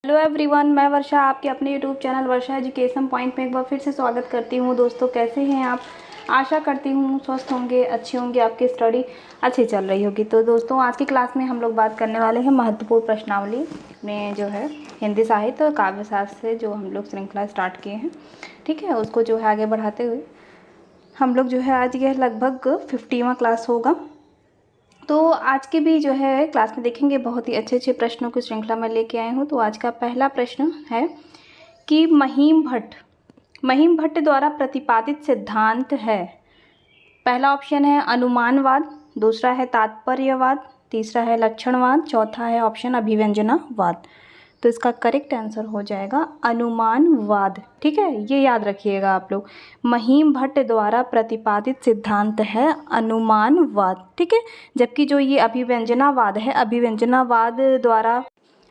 Hello everyone, मैं वर्षा आपके अपने यूट्यूब चैनल वर्षा एजुकेशन पॉइंट में एक बार फिर से स्वागत करती हूँ। दोस्तों, कैसे हैं आप? आशा करती हूँ स्वस्थ होंगे, अच्छे होंगे, आपकी स्टडी अच्छी चल रही होगी। तो दोस्तों, आज की क्लास में हम लोग बात करने वाले हैं महत्वपूर्ण प्रश्नावली में जो है हिंदी साहित्य और काव्य शास्त्र से जो हम लोग श्रृंखला स्टार्ट किए हैं, ठीक है, उसको जो है आगे बढ़ाते हुए हम लोग जो है आज यह लगभग 50वां क्लास होगा। तो आज के भी जो है क्लास में देखेंगे बहुत ही अच्छे अच्छे प्रश्नों की श्रृंखला में लेके आए हूँ। तो आज का पहला प्रश्न है कि महिम भट्ट द्वारा प्रतिपादित सिद्धांत है। पहला ऑप्शन है अनुमानवाद, दूसरा है तात्पर्यवाद, तीसरा है लक्षणवाद, चौथा है ऑप्शन अभिव्यंजनावाद। तो इसका करेक्ट आंसर हो जाएगा अनुमानवाद। ठीक है, ये याद रखिएगा आप लोग। महिम भट्ट द्वारा प्रतिपादित सिद्धांत है अनुमानवाद। ठीक है, जबकि जो ये अभिव्यंजनावाद है,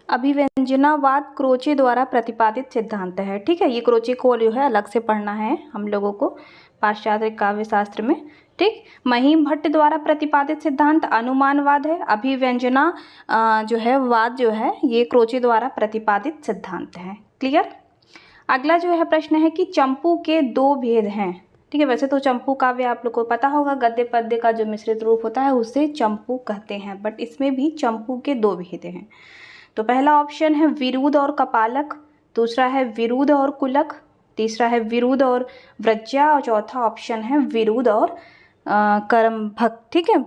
अभिव्यंजनावाद क्रोचे द्वारा प्रतिपादित सिद्धांत है। ठीक है, ये क्रोचे को जो है अलग से पढ़ना है हम लोगों को पाश्चात्य काव्य शास्त्र में। ठीक, महिम भट्ट द्वारा प्रतिपादित सिद्धांत अनुमानवाद है, अभिव्यंजना जो है वाद जो है ये क्रोचे द्वारा प्रतिपादित सिद्धांत है। क्लियर। अगला जो है प्रश्न है कि चंपू के दो भेद हैं। ठीक है, वैसे तो चंपू काव्य आप लोग को पता होगा, गद्य पद्य का जो मिश्रित रूप होता है उसे चंपू कहते हैं, बट इसमें भी चंपू के दो भेद हैं। तो पहला ऑप्शन है विरुद और कपालक, दूसरा है विरुद और कुलक, तीसरा है विरुद और व्रज्या और चौथा ऑप्शन है विरुद और करमभक। ठीक है,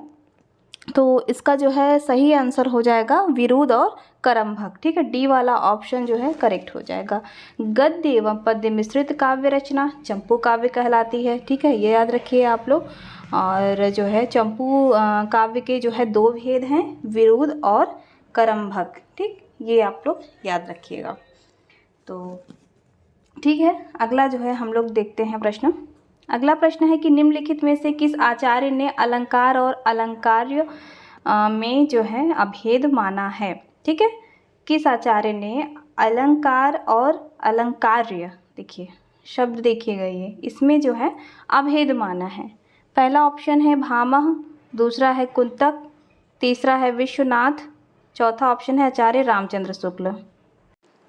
तो इसका जो है सही आंसर हो जाएगा विरुद और करमभक। ठीक है, डी वाला ऑप्शन जो है करेक्ट हो जाएगा। गद्य एवं पद्य मिश्रित काव्य रचना चंपू काव्य कहलाती है। ठीक है, ये याद रखिए आप लोग। और जो है चंपू काव्य के जो है दो भेद हैं, विरुद और करमभक। ठीक, ये आप लोग याद रखिएगा। तो ठीक है, अगला जो है हम लोग देखते हैं प्रश्न। अगला प्रश्न है कि निम्नलिखित में से किस आचार्य ने अलंकार और अलंकार्य में जो है अभेद माना है। ठीक है, किस आचार्य ने अलंकार और अलंकार्य, देखिए शब्द देखिएगा, ये इसमें जो है अभेद माना है। पहला ऑप्शन है भामह, दूसरा है कुंतक, तीसरा है विश्वनाथ, चौथा ऑप्शन है आचार्य रामचंद्र शुक्ल।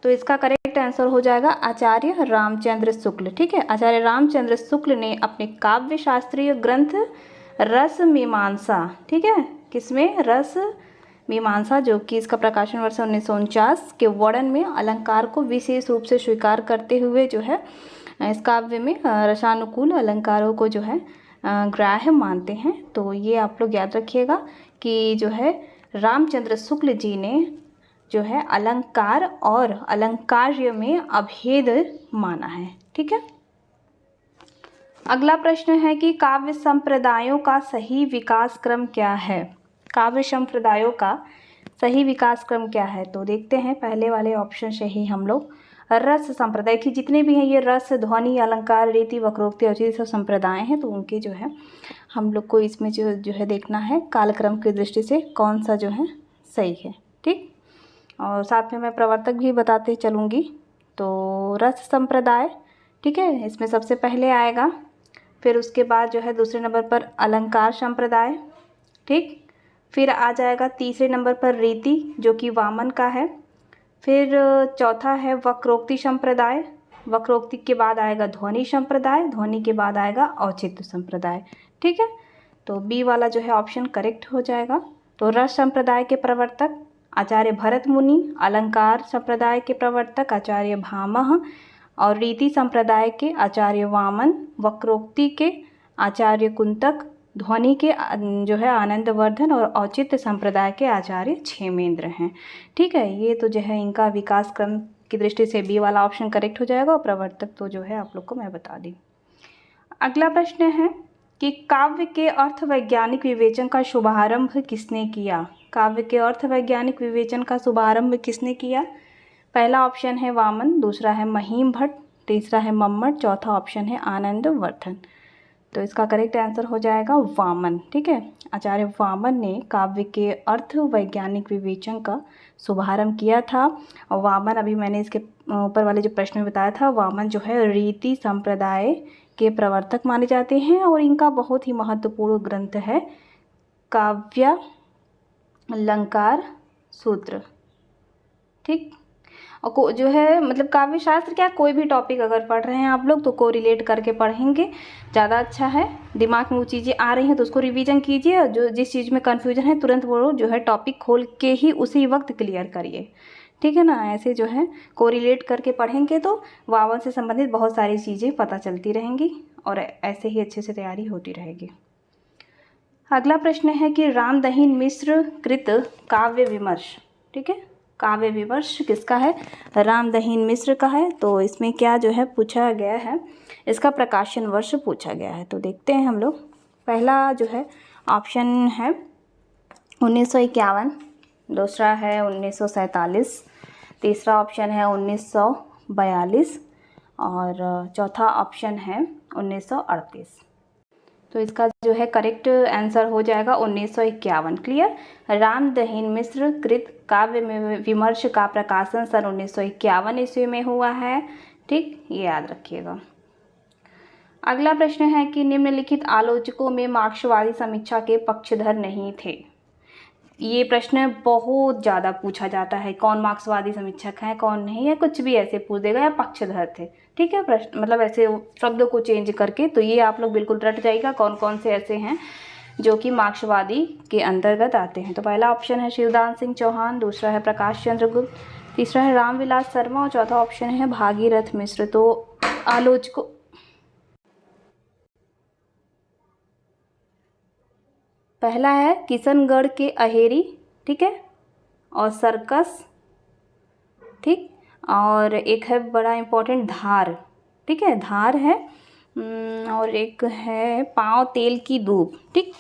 तो इसका करेक्ट आंसर हो जाएगा आचार्य रामचंद्र शुक्ल। ठीक है, आचार्य रामचंद्र शुक्ल ने अपने काव्य शास्त्रीय ग्रंथ रस मीमांसा, ठीक है, किसमें रस मीमांसा, जो कि इसका प्रकाशन वर्ष 1949 के वर्णन में अलंकार को विशेष रूप से स्वीकार करते हुए जो है इस काव्य में रसानुकूल अलंकारों को जो है ग्राह्य मानते हैं। तो ये आप लोग याद रखिएगा कि जो है रामचंद्र शुक्ल जी ने जो है अलंकार और अलंकार्य में अभेद माना है। ठीक है, अगला प्रश्न है कि काव्य संप्रदायों का सही विकास क्रम क्या है। काव्य संप्रदायों का सही विकास क्रम क्या है, तो देखते हैं पहले वाले ऑप्शन से ही हम लोग रस संप्रदाय की जितने भी हैं, ये रस, ध्वनि, अलंकार, रीति, वक्रोक्ति, औचित्य सब संप्रदाय हैं। तो उनके जो है हम लोग को इसमें जो है देखना है कालक्रम की दृष्टि से कौन सा जो है सही है। ठीक, और साथ में मैं प्रवर्तक भी बताते चलूँगी। तो रस संप्रदाय, ठीक है, इसमें सबसे पहले आएगा। फिर उसके बाद जो है दूसरे नंबर पर अलंकार संप्रदाय। ठीक, फिर आ जाएगा तीसरे नंबर पर रीति, जो कि वामन का है। फिर चौथा है वक्रोक्ति संप्रदाय, वक्रोक्ति के बाद आएगा ध्वनि संप्रदाय, ध्वनि के बाद आएगा औचित्य संप्रदाय। ठीक है, तो बी वाला जो है ऑप्शन करेक्ट हो जाएगा। तो रस संप्रदाय के प्रवर्तक आचार्य भरत मुनि, अलंकार संप्रदाय के प्रवर्तक आचार्य भामह, और रीति संप्रदाय के आचार्य वामन, वक्रोक्ति के आचार्य कुंतक, ध्वनि के जो है आनंदवर्धन, और औचित्य संप्रदाय के आचार्य क्षेमेंद्र हैं। ठीक है, ये तो जो है इनका विकास क्रम की दृष्टि से बी वाला ऑप्शन करेक्ट हो जाएगा, और प्रवर्तक तो जो है आप लोग को मैं बता दी। अगला प्रश्न है कि काव्य के अर्थ वैज्ञानिक विवेचन का शुभारंभ किसने किया। काव्य के अर्थ वैज्ञानिक विवेचन का शुभारंभ किसने किया। पहला ऑप्शन है वामन, दूसरा है महिम भट्ट, तीसरा है मम्मट, चौथा ऑप्शन है आनंदवर्धन। तो इसका करेक्ट आंसर हो जाएगा वामन। ठीक है, आचार्य वामन ने काव्य के अर्थ वैज्ञानिक विवेचन का शुभारंभ किया था। और वामन, अभी मैंने इसके ऊपर वाले जो प्रश्न में बताया था, वामन जो है रीति संप्रदाय के प्रवर्तक माने जाते हैं, और इनका बहुत ही महत्वपूर्ण ग्रंथ है काव्य अलंकार सूत्र। ठीक, और जो है मतलब काव्य शास्त्र क्या, कोई भी टॉपिक अगर पढ़ रहे हैं आप लोग तो को रिलेट करके पढ़ेंगे, ज़्यादा अच्छा है। दिमाग में वो चीज़ें आ रही हैं तो उसको रिवीजन कीजिए, और जो जिस चीज़ में कन्फ्यूजन है तुरंत वो जो है टॉपिक खोल के ही उसी वक्त क्लियर करिए, ठीक है ना। ऐसे जो है कोरिलेट करके पढ़ेंगे तो वावल से संबंधित बहुत सारी चीज़ें पता चलती रहेंगी और ऐसे ही अच्छे से तैयारी होती रहेगी। अगला प्रश्न है कि रामदहीन मिश्र कृत काव्य विमर्श, ठीक है, काव्य विमर्श किसका है, रामदहीन मिश्र का है। तो इसमें क्या जो है पूछा गया है, इसका प्रकाशन वर्ष पूछा गया है। तो देखते हैं हम लोग। पहला जो है ऑप्शन है 1951, दूसरा है 1947, तीसरा ऑप्शन है 1942 और चौथा ऑप्शन है 1938। तो इसका जो है करेक्ट आंसर हो जाएगा 1951। क्लियर। रामदहीन मिश्र कृत काव्य विमर्श का प्रकाशन सन 1951 ईस्वी में हुआ है, ठीक, ये याद रखिएगा। अगला प्रश्न है कि निम्नलिखित आलोचकों में मार्क्सवादी समीक्षा के पक्षधर नहीं थे। ये प्रश्न बहुत ज़्यादा पूछा जाता है, कौन मार्क्सवादी समीक्षक हैं कौन नहीं है, कुछ भी ऐसे पूछ देगा, या पक्षधर थे, ठीक है, प्रश्न मतलब ऐसे शब्दों को चेंज करके। तो ये आप लोग बिल्कुल रट जाइएगा कौन कौन से ऐसे हैं जो कि मार्क्सवादी के अंतर्गत आते हैं। तो पहला ऑप्शन है शिवदान सिंह चौहान, दूसरा है प्रकाश चंद्र गुप्त, तीसरा है रामविलास शर्मा और चौथा ऑप्शन है भागीरथ मिश्र। तो आलोचकों पहला है किशनगढ़ के अहेरी, ठीक है, और सर्कस, ठीक, और एक है बड़ा इम्पोर्टेंट धार, ठीक है, धार है, और एक है पाँव तेल की दूब, ठीक।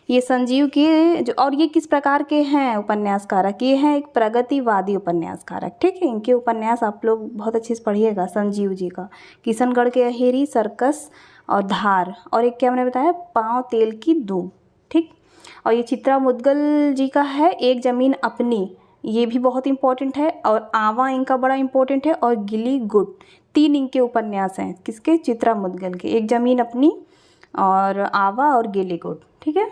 ये संजीव के जो, और ये किस प्रकार के हैं उपन्यासकारक, ये हैं एक प्रगतिवादी उपन्यासकारक, ठीक है। इनके उपन्यास आप लोग बहुत अच्छे से पढ़िएगा, संजीव जी का किशनगढ़ के अहेरी, सर्कस और धार, और एक क्या मैंने बताया पाँव तेल की दूब, ठीक। और ये चित्रा मुद्गल जी का है एक ज़मीन अपनी, ये भी बहुत इंपॉर्टेंट है, और आवा इनका बड़ा इंपॉर्टेंट है, और गिली गुड, 3 इनके उपन्यास हैं किसके, चित्रा मुद्गल के, एक ज़मीन अपनी और आवा और गिली गुड, ठीक है।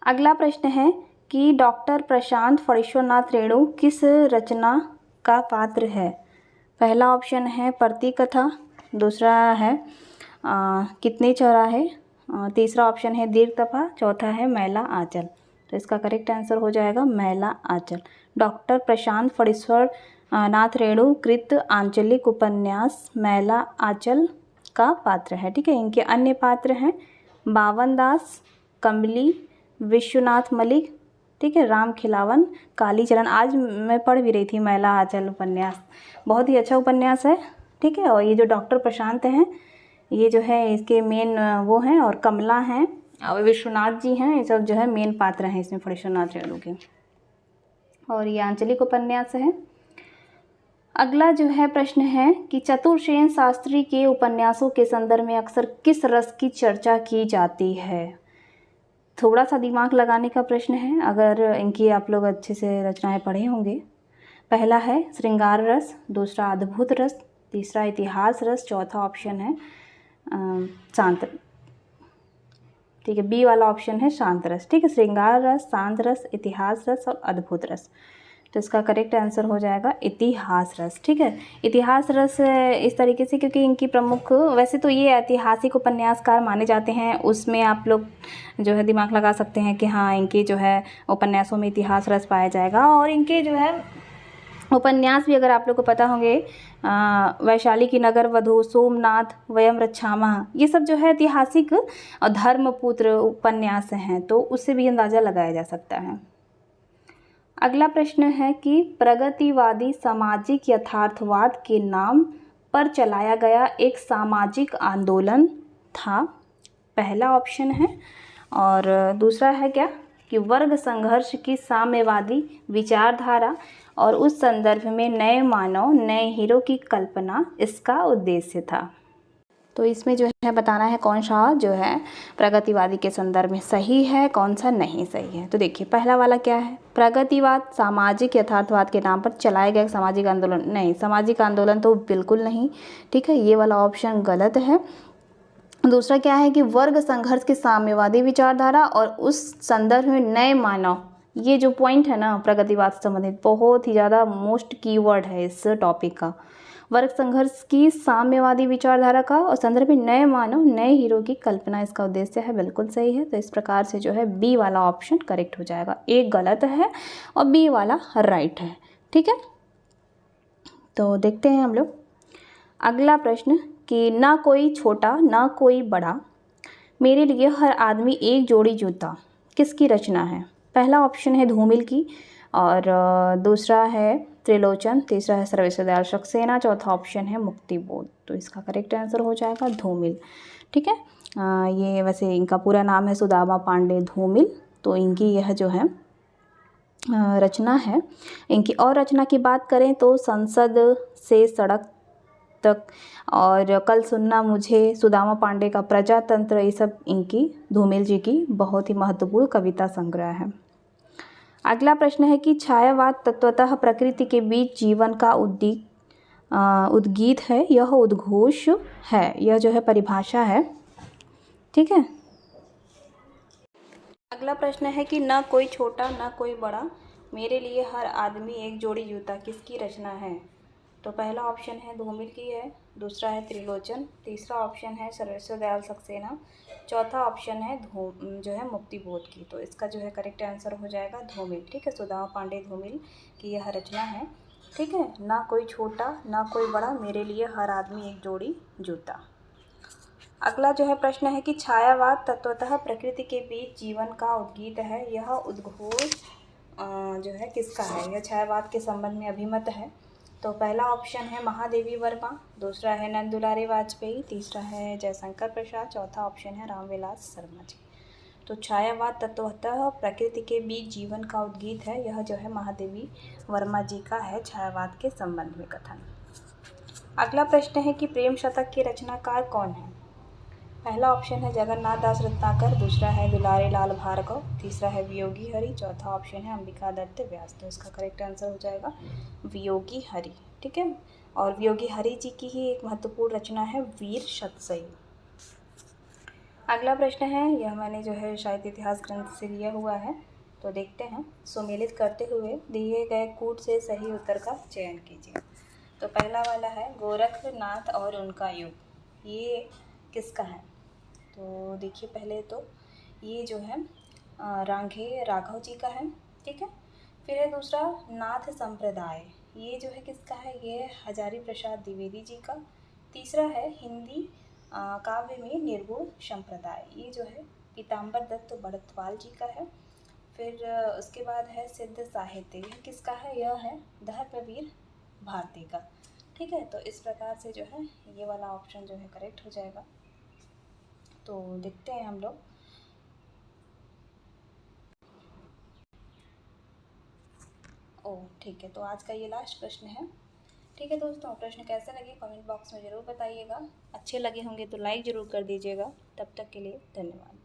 अगला प्रश्न है कि डॉक्टर प्रशांत फणीश्वरनाथ रेणु किस रचना का पात्र है। पहला ऑप्शन है प्रतिकथा, दूसरा है कितने चौराहे, तीसरा ऑप्शन है दीर्घतफा, चौथा है मैला आंचल। तो इसका करेक्ट आंसर हो जाएगा मैला आंचल। डॉक्टर प्रशांत फणीश्वर नाथ रेणु कृत आंचलिक उपन्यास मैला आंचल का पात्र है, ठीक है। इनके अन्य पात्र हैं बावन दास, कमली, विश्वनाथ मलिक, ठीक है, राम खिलावन, कालीचरण। आज मैं पढ़ भी रही थी मैला आंचल उपन्यास, बहुत ही अच्छा उपन्यास है, ठीक है। और ये जो डॉक्टर प्रशांत हैं ये जो है इसके मेन वो हैं, और कमला हैं और विश्वनाथ जी हैं, ये सब जो है मेन पात्र हैं इसमें फणीश्वरनाथ रेणु के, और ये आंचलिक उपन्यास है। अगला जो है प्रश्न है कि चतुर्सेन शास्त्री के उपन्यासों के संदर्भ में अक्सर किस रस की चर्चा की जाती है। थोड़ा सा दिमाग लगाने का प्रश्न है, अगर इनकी आप लोग अच्छे से रचनाएं पढ़े होंगे। पहला है श्रृंगार रस, दूसरा अद्भुत रस, तीसरा इतिहास रस, चौथा ऑप्शन है शांत, ठीक है, बी वाला ऑप्शन है शांत रस, ठीक है। श्रृंगार रस, शांत रस, इतिहास रस और अद्भुत रस। तो इसका करेक्ट आंसर हो जाएगा इतिहास रस, ठीक है। इतिहास रस इस तरीके से क्योंकि इनकी प्रमुख, वैसे तो ये ऐतिहासिक उपन्यासकार माने जाते हैं, उसमें आप लोग जो है दिमाग लगा सकते हैं कि हाँ इनके जो है उपन्यासों में इतिहास रस पाया जाएगा। और इनके जो है उपन्यास भी अगर आप लोग को पता होंगे, वैशाली की नगर वधू, सोमनाथ, वयम रक्षामः, ये सब जो है ऐतिहासिक और धर्मपुत्र उपन्यास हैं, तो उससे भी अंदाज़ा लगाया जा सकता है। अगला प्रश्न है कि प्रगतिवादी सामाजिक यथार्थवाद के नाम पर चलाया गया एक सामाजिक आंदोलन था। पहला ऑप्शन है, और दूसरा है क्या कि वर्ग संघर्ष की साम्यवादी विचारधारा और उस संदर्भ में नए मानव, नए हीरो की कल्पना इसका उद्देश्य था। तो इसमें जो है बताना है कौन सा जो है प्रगतिवादी के संदर्भ में सही है, कौन सा नहीं सही है। तो देखिए पहला वाला क्या है, प्रगतिवाद सामाजिक यथार्थवाद के नाम पर चलाए गए सामाजिक आंदोलन, नहीं, सामाजिक आंदोलन तो बिल्कुल नहीं, ठीक है, ये वाला ऑप्शन गलत है। दूसरा क्या है कि वर्ग संघर्ष की साम्यवादी विचारधारा और उस संदर्भ में नए मानव, ये जो पॉइंट है ना प्रगतिवाद से संबंधित बहुत ही ज़्यादा मोस्ट कीवर्ड है इस टॉपिक का। वर्ग संघर्ष की साम्यवादी विचारधारा का और संदर्भ में नए मानव नए हीरो की कल्पना इसका उद्देश्य है। बिल्कुल सही है। तो इस प्रकार से जो है बी वाला ऑप्शन करेक्ट हो जाएगा। एक गलत है और बी वाला राइट है। ठीक है, तो देखते हैं हम लोग अगला प्रश्न कि ना कोई छोटा ना कोई बड़ा, मेरे लिए हर आदमी एक जोड़ी जूता, किसकी रचना है? पहला ऑप्शन है धूमिल की, और दूसरा है त्रिलोचन, तीसरा है सर्वेश्वर दयाल सक्सेना, चौथा ऑप्शन है मुक्तिबोध। तो इसका करेक्ट आंसर हो जाएगा धूमिल। ठीक है, ये वैसे इनका पूरा नाम है सुदामा पांडे धूमिल। तो इनकी यह जो है रचना है। इनकी और रचना की बात करें तो संसद से सड़क तक और कल सुनना मुझे, सुदामा पांडे का प्रजातंत्र, ये सब इनकी धूमिल जी की बहुत ही महत्वपूर्ण कविता संग्रह है। अगला प्रश्न है कि छायावाद तत्वतः प्रकृति के बीच जीवन का उद्गीत है, यह उद्घोष है, यह जो है परिभाषा है। ठीक है, अगला प्रश्न है कि ना कोई छोटा ना कोई बड़ा, मेरे लिए हर आदमी एक जोड़ी जूता, किसकी रचना है? तो पहला ऑप्शन है धूमिल की है, दूसरा है त्रिलोचन, तीसरा ऑप्शन है सर्वेश्वर दयाल सक्सेना, चौथा ऑप्शन है जो है मुक्तिबोध की। तो इसका जो है करेक्ट आंसर हो जाएगा धूमिल। ठीक है, सुदामा पांडे धूमिल की यह रचना है। ठीक है, ना कोई छोटा ना कोई बड़ा, मेरे लिए हर आदमी एक जोड़ी जूता। अगला जो है प्रश्न है कि छायावाद तत्वतः प्रकृति के बीच जीवन का उद्गीत है, यह उद्घोष जो है किसका है? यह छायावाद के संबंध में अभिमत है। तो पहला ऑप्शन है महादेवी वर्मा, दूसरा है नंद दुलारे वाजपेयी, तीसरा है जयशंकर प्रसाद, चौथा ऑप्शन है रामविलास शर्मा जी। तो छायावाद तत्वतः प्रकृति के बीच जीवन का उद्गीत है, यह जो है महादेवी वर्मा जी का है छायावाद के संबंध में कथन। अगला प्रश्न है कि प्रेम शतक के रचनाकार कौन है? पहला ऑप्शन है जगन्नाथ दास रत्नाकर, दूसरा है दुलारे लाल भार्गव, तीसरा है वियोगी हरि, चौथा ऑप्शन है अंबिका दत्त व्यास। तो इसका करेक्ट आंसर हो जाएगा वियोगी हरि। ठीक है, और वियोगी हरि जी की ही एक महत्वपूर्ण रचना है वीर शतसई। अगला प्रश्न है, यह मैंने जो है शायद इतिहास ग्रंथ से लिया हुआ है, तो देखते हैं। सुमेलित करते हुए दिए गए कूट से सही उत्तर का चयन कीजिए। तो पहला वाला है गोरखनाथ और उनका युग, ये किसका है? तो देखिए पहले तो ये जो है रांघे राघव जी का है। ठीक है, फिर है दूसरा नाथ संप्रदाय, ये जो है किसका है? ये हजारी प्रसाद द्विवेदी जी का। तीसरा है हिंदी काव्य में निर्गुण संप्रदाय, ये जो है पीताम्बर दत्त बड़तवाल जी का है। फिर उसके बाद है सिद्ध साहित्य, यह किसका है? यह है धर्मवीर भारती का। ठीक है, तो इस प्रकार से जो है ये वाला ऑप्शन जो है करेक्ट हो जाएगा। तो देखते हैं हम लोग। ठीक है, तो आज का ये लास्ट प्रश्न है। ठीक है दोस्तों, प्रश्न कैसे लगे कमेंट बॉक्स में ज़रूर बताइएगा। अच्छे लगे होंगे तो लाइक ज़रूर कर दीजिएगा। तब तक के लिए धन्यवाद।